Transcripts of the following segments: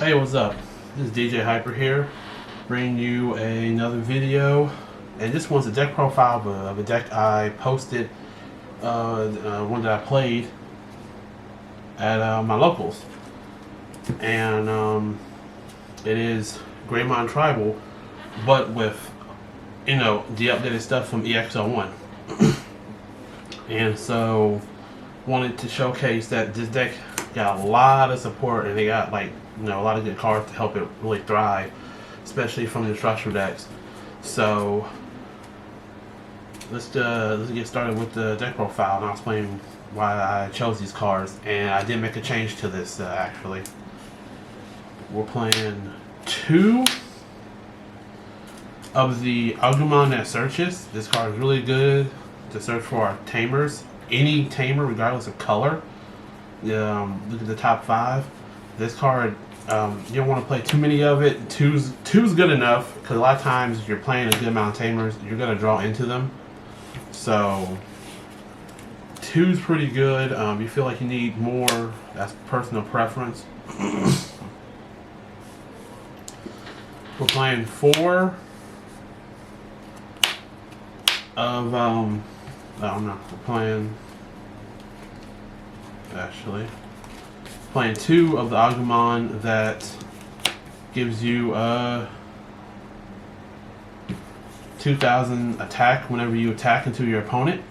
Hey, what's up? This is DJ Hyper here, bringing you another video. And this one's a deck profile of a deck I posted, one that I played at my locals. And it is Greymon Tribal, but with, the updated stuff from EX01. And so, wanted to showcase that this deck got a lot of support, and they got a lot of good cards to help it really thrive, especially from the structure decks. So let's get started with the deck profile, and I'll explain why I chose these cards. And I did make a change to this actually. We're playing 2 of the Agamon Searches. This card is really good to search for our Tamers. Any Tamer, regardless of color. Look at the top 5. This card, you don't want to play too many of it. Two's good enough, because a lot of times if you're playing a good amount of Tamers, you're going to draw into them. So 2's pretty good. You feel like you need more, that's personal preference. We're playing 4 of, I don't know, we're playing 2 of the Agamon that gives you 2,000 attack whenever you attack into your opponent.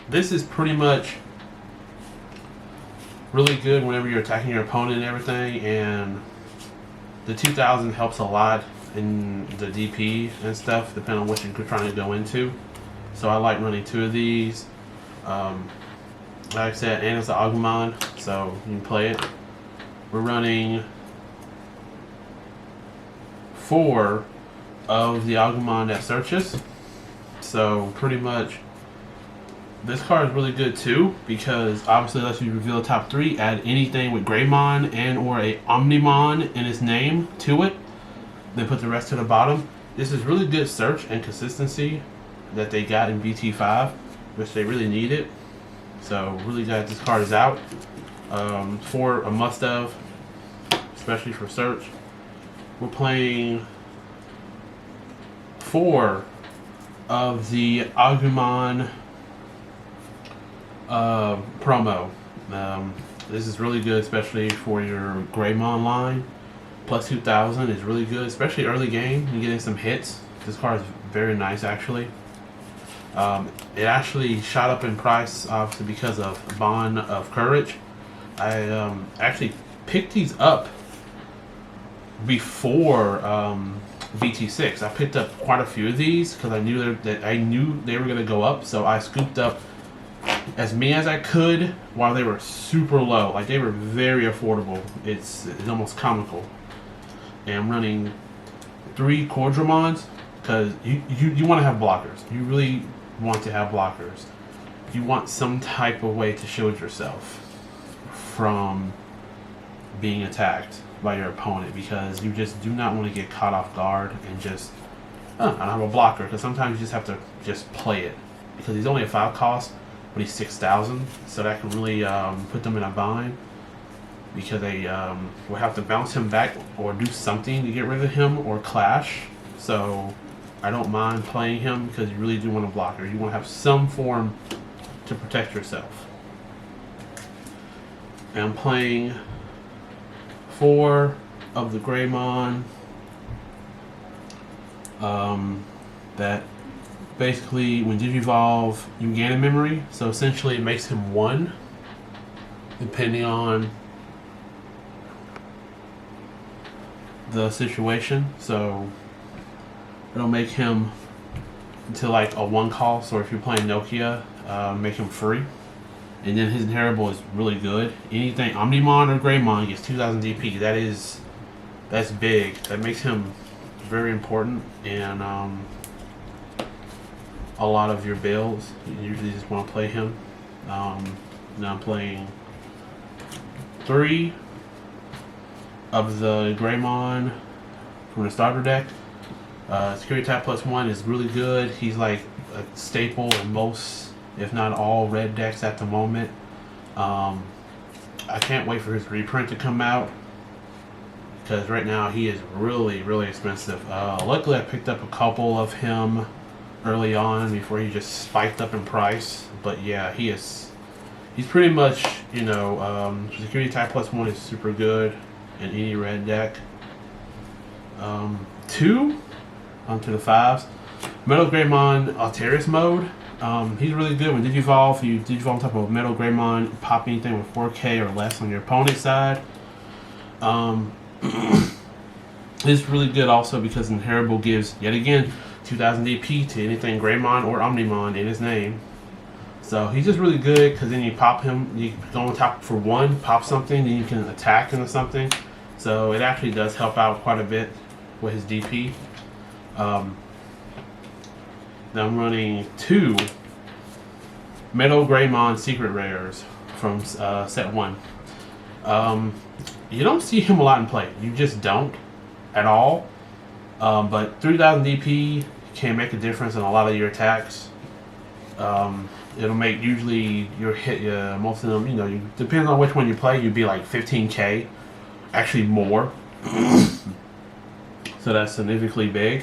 This is pretty much really good whenever you're attacking your opponent and everything, and the 2,000 helps a lot in the DP and stuff, depending on what you're trying to go into. So I like running 2 of these. Like I said, and it's an Agamon, so you can play it. We're running 4 of the Augmented Searches. So pretty much, this card is really good too, because obviously it lets you reveal the top 3, add anything with Greymon and or a Omnimod in its name to it, then put the rest to the bottom. This is really good search and consistency that they got in BT5, which they really needed. So really glad this card is out. For a must-have, especially for search. We're playing 4 of the Agamon promo. This is really good, especially for your Greymon line. Plus 2,000 is really good, especially early game. You're getting some hits. This card is very nice, actually. It actually shot up in price, obviously, because of Bond of Courage. I actually picked these up before BT6. I picked up quite a few of these because I knew they were going to go up. So I scooped up as many as I could while they were super low. Like, they were very affordable. It's almost comical. And I'm running 3 Quadramons because you want to have blockers. You really want to have blockers. You want some type of way to shield yourself from being attacked by your opponent, because you just do not want to get caught off guard and just, I don't have a blocker, because sometimes you just have to just play it, because he's only a 5 cost, but he's 6,000, so that can really put them in a bind, because they will have to bounce him back or do something to get rid of him or clash. So I don't mind playing him, because you really do want a blocker. You want to have some form to protect yourself. And I'm playing 4 of the Greymon that basically, when Digivolve, you gain a memory. So essentially it makes him 1, depending on the situation. So it'll make him into like a 1 cost, or if you're playing Nokia, make him free. And then his inheritable is really good. Anything Omnimod or Greymon gets 2,000 DP. That's big. That makes him very important in a lot of your builds. You usually just want to play him. Now I'm playing 3 of the Greymon from the starter deck. Security Type +1 is really good. He's like a staple in most, if not all, red decks at the moment. I can't wait for his reprint to come out. because right now he is really, really expensive. Luckily, I picked up a couple of him early on before he just spiked up in price. But yeah, he's pretty much, you know, security type +1 is super good in any red deck. 2 onto the 5s. Metal Greymon Alterious Mode. He's really good when Digivolve. You Digivolve on top of Metal Greymon, pop anything with 4K or less on your opponent's side. It's really good also because Inheritable gives, yet again, 2000 DP to anything Greymon or Omnimod in his name. So he's just really good because then you pop him, you go on top for 1, pop something, then you can attack into something. So it actually does help out quite a bit with his DP. Now I'm running 2 Metal Greymon Secret Rares from set 1. You don't see him a lot in play. You just don't at all. But 3000 DP can make a difference in a lot of your attacks. It'll make usually your hit, most of them, you know, depends on which one you play, you'd be like 15k, actually more. So that's significantly big.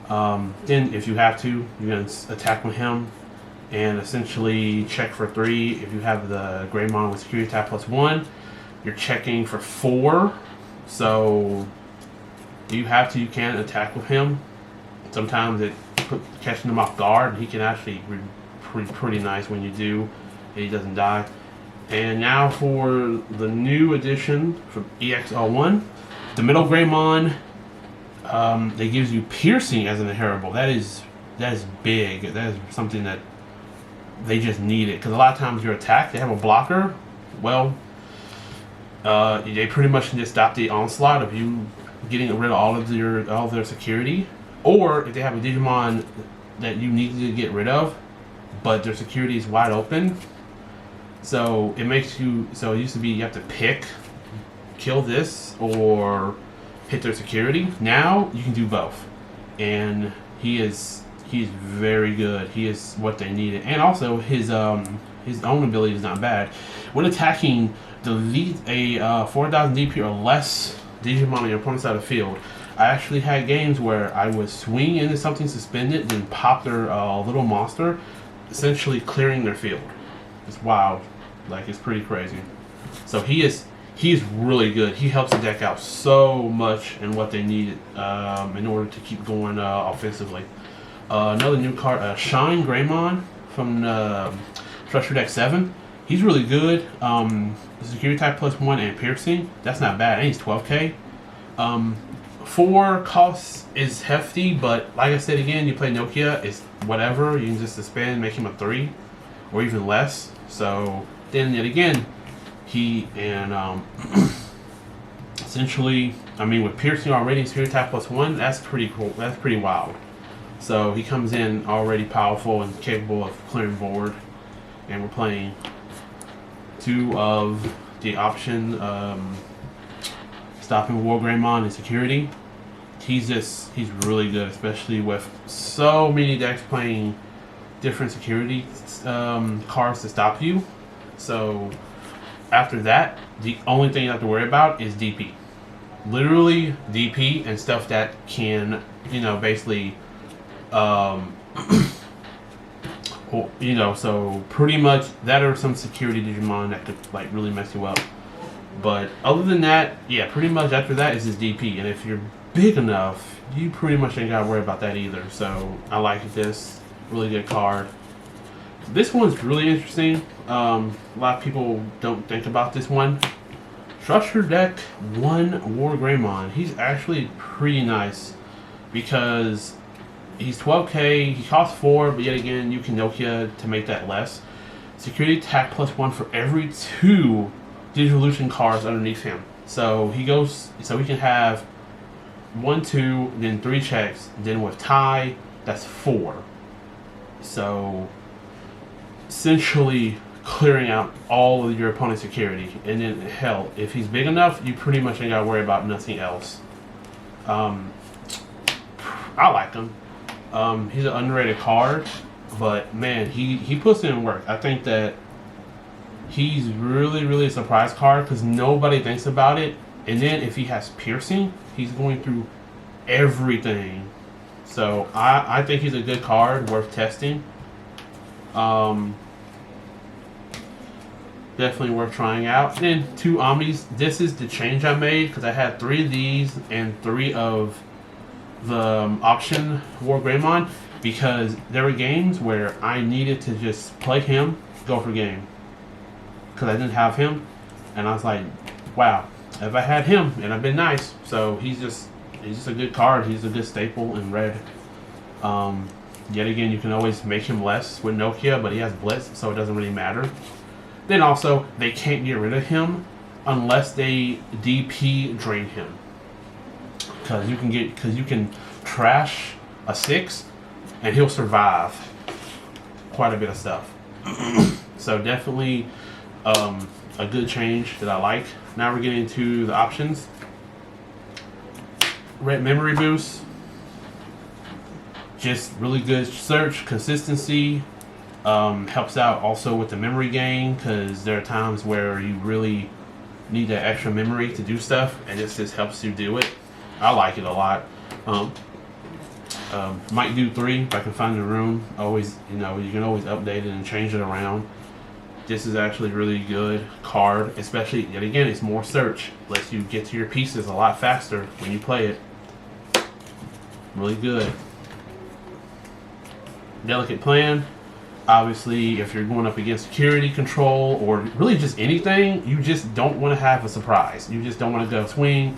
Then if you have to, you're going to attack with him and essentially check for 3. If you have the Greymon with security type +1, you're checking for 4. So you have to, you can attack with him. Sometimes it catching him off guard. He can actually be pretty nice when you do, and he doesn't die. And now for the new edition from EX01, the Metal Greymon. That gives you piercing as an inheritable. That is big. That is something that they just need it, because a lot of times your attack, they have a blocker. Well, they pretty much can just stop the onslaught of you getting rid of all of their security, or if they have a Digimon that you need to get rid of, but their security is wide open. So it makes you. So it used to be you have to kill this, or hit their security. Now you can do both, and he's very good. He is what they needed, and also his own ability is not bad. When attacking, delete a 4000 DP or less Digimon on your opponent's side of the field. I actually had games where I would swing into something suspended, then pop their little monster, essentially clearing their field. It's wild, like it's pretty crazy. So he's really good. He helps the deck out so much in what they needed in order to keep going offensively. Another new card, Shine Greymon from Structure Deck 7. He's really good. Security type +1 and piercing. That's not bad. And he's 12k. 4 costs is hefty, but like I said again, you play Nokia, it's whatever. You can just suspend, make him a 3 or even less. So then yet again, he and essentially, I mean, with piercing already, security type +1, that's pretty cool. That's pretty wild. So he comes in already powerful and capable of clearing board, and we're playing 2 of the option stopping War Greymon and security. He's really good, especially with so many decks playing different security cards to stop you. So after that, the only thing you have to worry about is DP. Literally DP and stuff that can, you know, basically, you know, so pretty much that or some security Digimon that could like really mess you up. But other than that, yeah, pretty much after that is his DP. And if you're big enough, you pretty much ain't gotta worry about that either. So I like this, really good card. This one's really interesting. A lot of people don't think about this one. Structure Deck 1 War Greymon. He's actually pretty nice because he's 12k, he costs 4, but yet again, you can Nokia to make that less. Security attack +1 for every 2 Digivolution cards underneath him. So he can have 1, 2, then 3 checks, then with tie, that's 4. So essentially clearing out all of your opponent's security. And then hell, if he's big enough, you pretty much ain't gotta worry about nothing else. I like him. He's an underrated card, but man, he puts in work. I think that he's really a surprise card because nobody thinks about it, And then if he has piercing, he's going through everything. So I think he's a good card, worth testing. Definitely worth trying out. Then 2 Omnis. This is the change I made because I had 3 of these and 3 of the auction War Greymon, because there were games where I needed to just play him, go for game, because I didn't have him, and I was like, wow, if I had him, it'd have been nice. So he's just a good card. He's a good staple in red. Yet again, you can always make him less with Nokia, but he has Blitz, so it doesn't really matter. Then also, they can't get rid of him unless they DP drain him, because you can trash a 6 and he'll survive quite a bit of stuff. So definitely a good change that I like. Now we're getting to the options. Red memory boost, just really good search consistency. Helps out also with the memory gain, because there are times where you really need that extra memory to do stuff, and this just helps you do it. I like it a lot. Might do 3 if I can find the room. Always, you can always update it and change it around. This is actually really good card, especially, yet again, it's more search. Lets you get to your pieces a lot faster when you play it. Really good. Delicate Plan. Obviously, if you're going up against security control or really just anything, you just don't want to have a surprise. You just don't want to go swing.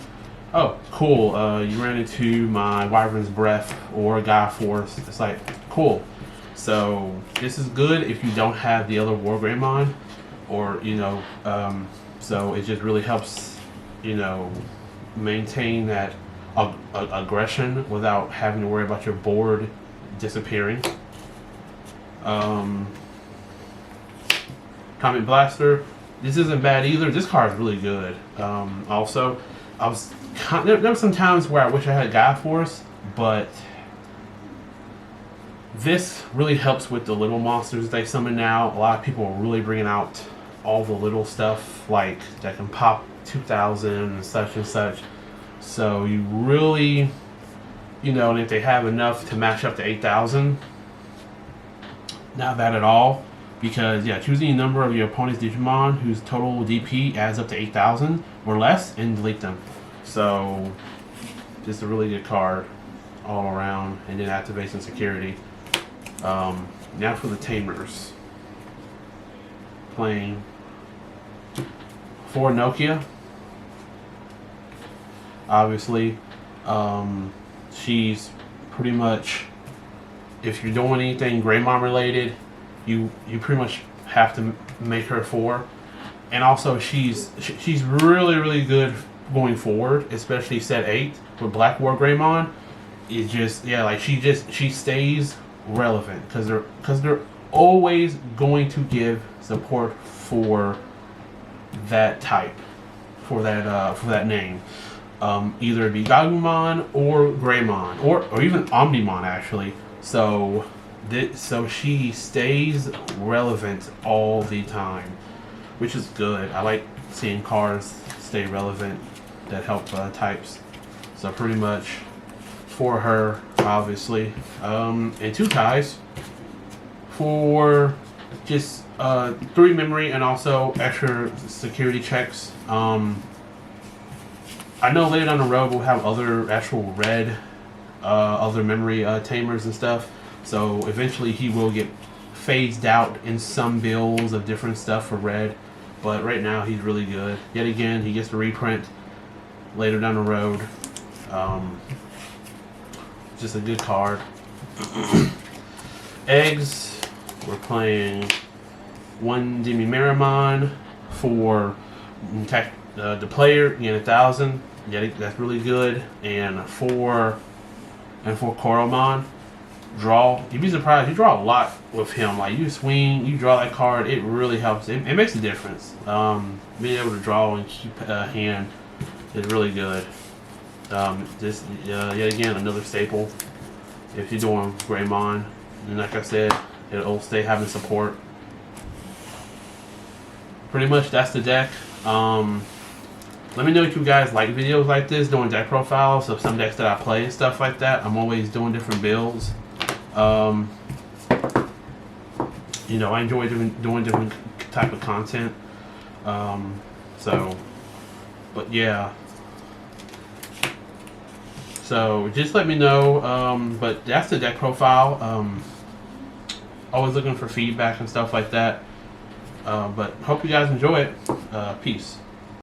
Oh, cool. You ran into my Wyvern's Breath or Gaia Force. It's like, cool. So this is good if you don't have the other War Greymon, or so it just really helps maintain that aggression without having to worry about your board disappearing. Comet Blaster. This isn't bad either. This card is really good. Also, there were some times where I wish I had Gaia Force, but this really helps with the little monsters they summon now. A lot of people are really bringing out all the little stuff like that can pop 2,000 and such. So you really, and if they have enough to match up to 8,000, not bad at all. Because choosing a number of your opponent's Digimon whose total DP adds up to 8,000 or less, and delete them. So just a really good card all around, and then activates and security. Now for the Tamers. Playing for Nokia. Obviously, she's pretty much, if you're doing anything Greymon related, you pretty much have to make her 4. And also she's really, really good going forward, especially set 8 with Black War Greymon. It just she stays relevant because they're always going to give support for that type, for that name. Either it be Agamon or Greymon or even Omnimod actually. So she stays relevant all the time, which is good. I like seeing cards stay relevant that help types. So pretty much for her, obviously, and 2 ties for just 3 memory and also extra security checks. I know later down the road we'll have other actual red, other memory tamers and stuff. So eventually he will get phased out in some builds of different stuff for red. But right now he's really good. Yet again, he gets to reprint later down the road. Just a good card. Eggs. We're playing 1 Demi-Meramon for the player, gain 1,000. Yeah, that's really good. And for Koromon, draw. You'd be surprised. You draw a lot with him. Like you swing, you draw that card. It really helps. It makes a difference. Being able to draw and keep a hand is really good. This yet again another staple. If you're doing Greymon, and like I said, it'll stay having support. Pretty much that's the deck. let me know if you guys like videos like this, doing deck profiles of some decks that I play and stuff like that. I'm always doing different builds. You know, I enjoy doing different type of content. So, but yeah. So just let me know. But that's the deck profile. Always looking for feedback and stuff like that. But hope you guys enjoy it. Peace.